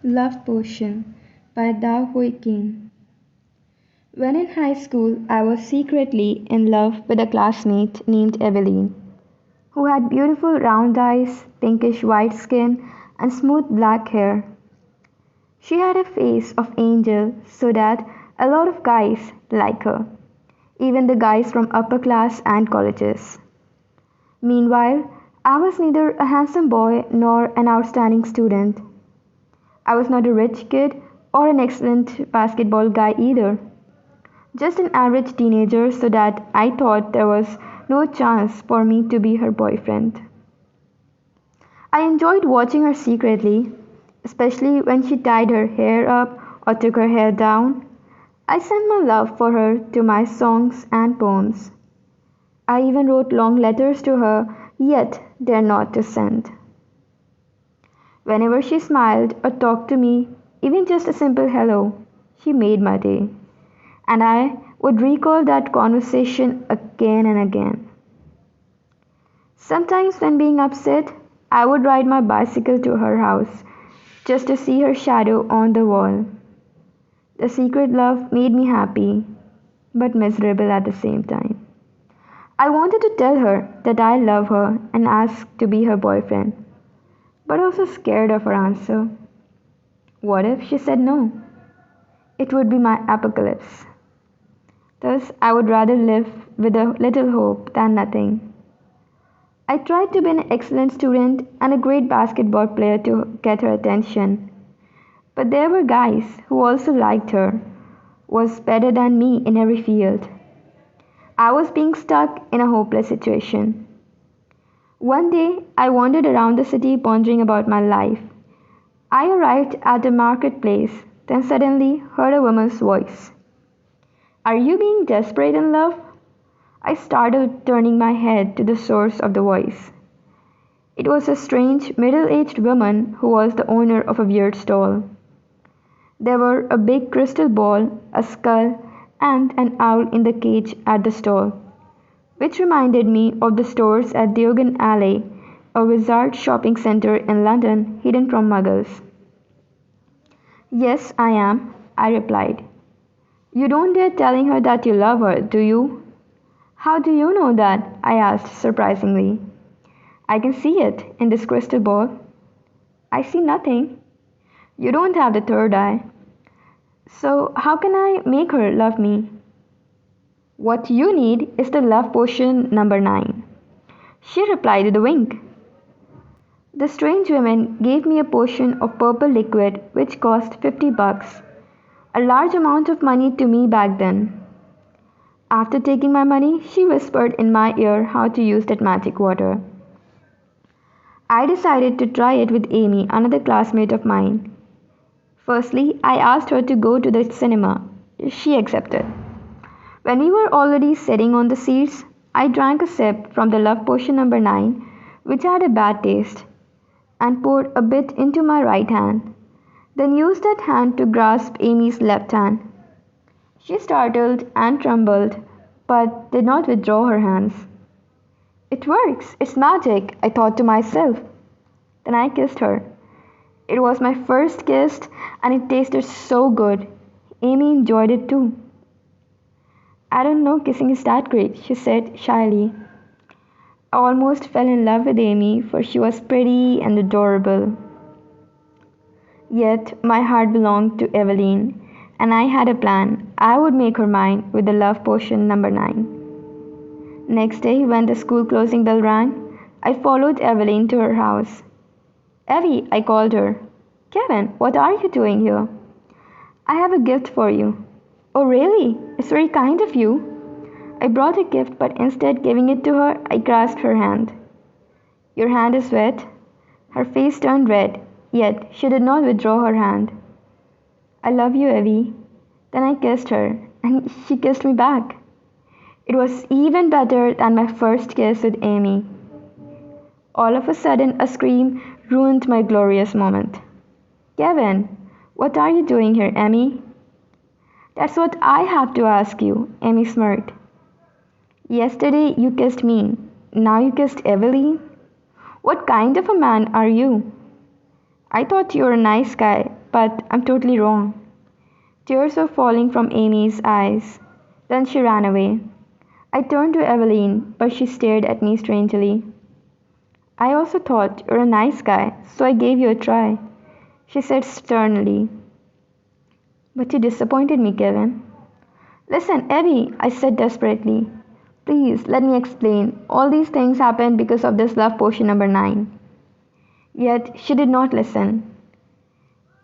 Love Potion by Dao Hui King. When in high school, I was secretly in love with a classmate named Evelyn, who had beautiful round eyes, pinkish white skin, and smooth black hair. She had a face of angel so that a lot of guys like her, even the guys from upper class and colleges. Meanwhile, I was neither a handsome boy nor an outstanding student. I was not a rich kid or an excellent basketball guy either. Just an average teenager, so that I thought there was no chance for me to be her boyfriend. I enjoyed watching her secretly, especially when she tied her hair up or took her hair down. I sent my love for her to my songs and poems. I even wrote long letters to her, yet dared not to send. Whenever she smiled or talked to me, even just a simple hello, she made my day. And I would recall that conversation again and again. Sometimes, when being upset, I would ride my bicycle to her house just to see her shadow on the wall. The secret love made me happy, but miserable at the same time. I wanted to tell her that I love her and ask to be her boyfriend, but also scared of her answer. What if she said no? It would be my apocalypse. Thus, I would rather live with a little hope than nothing. I tried to be an excellent student and a great basketball player to get her attention. But there were guys who also liked her, was better than me in every field. I was being stuck in a hopeless situation. One day, I wandered around the city pondering about my life. I arrived at a marketplace, then suddenly heard a woman's voice. Are you being desperate in love? I started turning my head to the source of the voice. It was a strange, middle aged woman who was the owner of a weird stall. There were a big crystal ball, a skull, and an owl in the cage at the stall, which reminded me of the stores at Diagon Alley, a wizard shopping center in London hidden from muggles. Yes, I am, I replied. You don't dare telling her that you love her, do you? How do you know that? I asked surprisingly. I can see it in this crystal ball. I see nothing. You don't have the third eye. So, how can I make her love me? What you need is the love potion number 9. She replied with a wink. The strange woman gave me a potion of purple liquid which cost $50, a large amount of money to me back then. After taking my money, she whispered in my ear how to use that magic water. I decided to try it with Amy, another classmate of mine. Firstly, I asked her to go to the cinema. She accepted. When we were already sitting on the seats, I drank a sip from the love potion number 9, which had a bad taste, and poured a bit into my right hand, then used that hand to grasp Amy's left hand. She startled and trembled, but did not withdraw her hands. It works, it's magic, I thought to myself. Then I kissed her. It was my first kiss and it tasted so good. Amy enjoyed it too. I don't know kissing is that great, she said shyly. I almost fell in love with Amy, for she was pretty and adorable. Yet my heart belonged to Evelyn, and I had a plan. I would make her mine with the love potion number 9. Next day, when the school closing bell rang, I followed Evelyn to her house. Evie, I called her. Kevin, what are you doing here? I have a gift for you. Oh, really? It's very kind of you. I brought a gift, but instead giving it to her, I grasped her hand. Your hand is wet. Her face turned red, yet she did not withdraw her hand. I love you, Evie. Then I kissed her, and she kissed me back. It was even better than my first kiss with Amy. All of a sudden, a scream ruined my glorious moment. Kevin, what are you doing here, Amy? That's what I have to ask you, Amy smirked. Yesterday you kissed me. Now you kissed Evelyn? What kind of a man are you? I thought you were a nice guy, but I'm totally wrong. Tears were falling from Amy's eyes. Then she ran away. I turned to Evelyn, but she stared at me strangely. I also thought you're a nice guy, so I gave you a try, she said sternly. But you disappointed me, Kevin. Listen, Evie, I said desperately. Please, let me explain. All these things happened because of this love potion number 9. Yet she did not listen.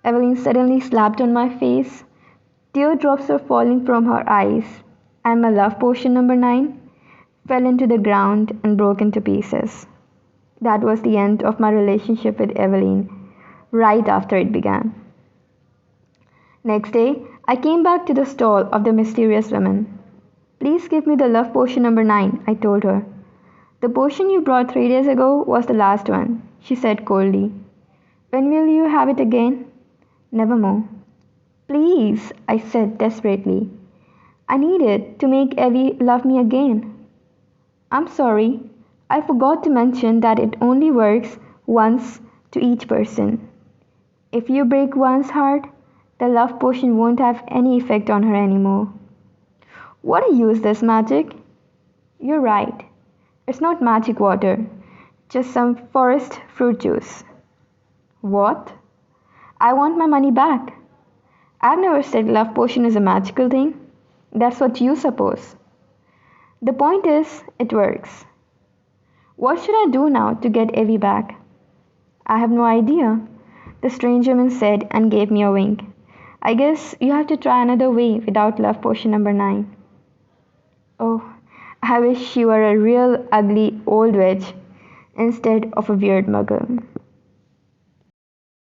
Evelyn suddenly slapped on my face. Teardrops were falling from her eyes, and my love potion number 9 fell into the ground and broke into pieces. That was the end of my relationship with Evelyn, right after it began. Next day, I came back to the stall of the mysterious woman. Please give me the love potion number 9, I told her. The potion you brought 3 days ago was the last one, she said coldly. When will you have it again? Nevermore. Please, I said desperately. I need it to make Evie love me again. I'm sorry, I forgot to mention that it only works once to each person. If you break one's heart, the love potion won't have any effect on her anymore. What a useless magic! You're right. It's not magic water, just some forest fruit juice. What? I want my money back. I've never said love potion is a magical thing. That's what you suppose. The point is, it works. What should I do now to get Evie back? I have no idea, the strange woman said and gave me a wink. I guess you have to try another way without love potion number 9. Oh, I wish you were a real ugly old witch instead of a weird muggle.